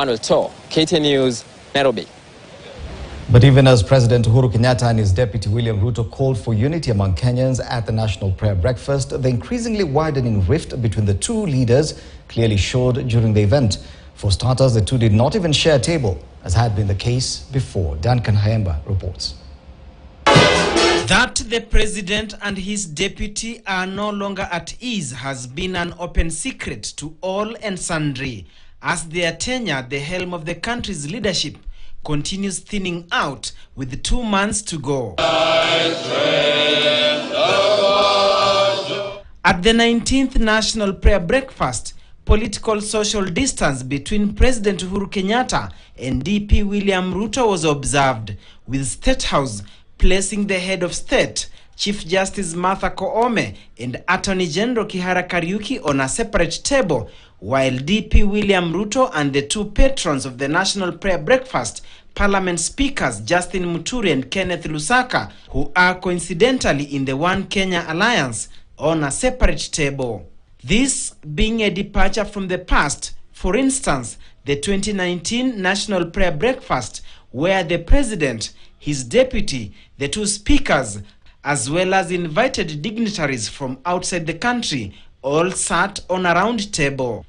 KTN News, Nairobi. But even as President Uhuru Kenyatta and his deputy William Ruto called for unity among Kenyans at the National Prayer Breakfast, the increasingly widening rift between the two leaders clearly showed during the event. For starters, the two did not even share a table, as had been the case before. Duncan Haemba reports. That the president and his deputy are no longer at ease has been an open secret to all and sundry, as their tenure at the helm of the country's leadership continues thinning out with 2 months to go. At the 19th National Prayer Breakfast, political social distance between President Uhuru Kenyatta and DP William Ruto was observed, with State House placing the head of state, Chief Justice Martha Koome, and Attorney General Kihara Kariuki on a separate table, while DP William Ruto and the two patrons of the National Prayer Breakfast, Parliament Speakers Justin Muturi and Kenneth Lusaka, who are coincidentally in the One Kenya Alliance, on a separate table. This being a departure from the past. For instance, the 2019 National Prayer Breakfast, where the president, his deputy, the two speakers, as well as invited dignitaries from outside the country, all sat on a round table.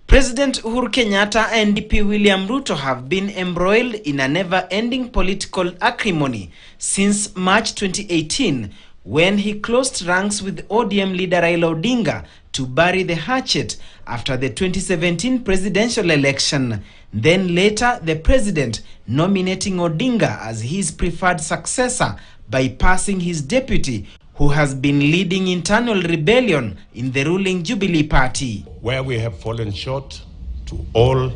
President Uhuru Kenyatta and DP William Ruto have been embroiled in a never-ending political acrimony since March 2018, when he closed ranks with ODM leader Raila Odinga to bury the hatchet after the 2017 presidential election. Then later, the president nominating Odinga as his preferred successor, bypassing his deputy, who has been leading internal rebellion in the ruling Jubilee Party. Where we have fallen short, to all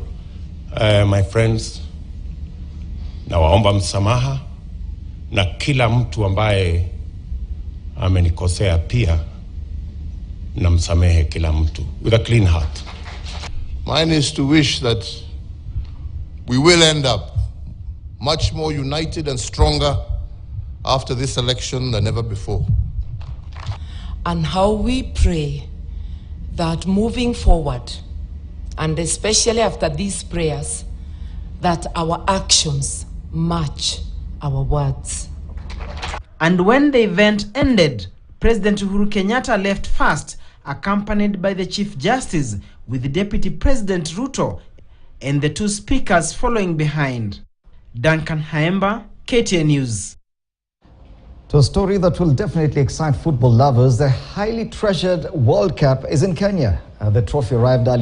my friends, nawaomba msamaha, na kila mtu ambaye amenikosea pia namsamehe kila mtu, with a clean heart. Mine is to wish that we will end up much more united and stronger after this election than ever before. And how we pray that moving forward, and especially after these prayers, that our actions match our words. And when the event ended, President Uhuru Kenyatta left first, accompanied by the Chief Justice, with Deputy President Ruto and the two speakers following behind. Duncan Haemba, KTN News. To a story that will definitely excite football lovers, the highly treasured World Cup is in Kenya. The trophy arrived early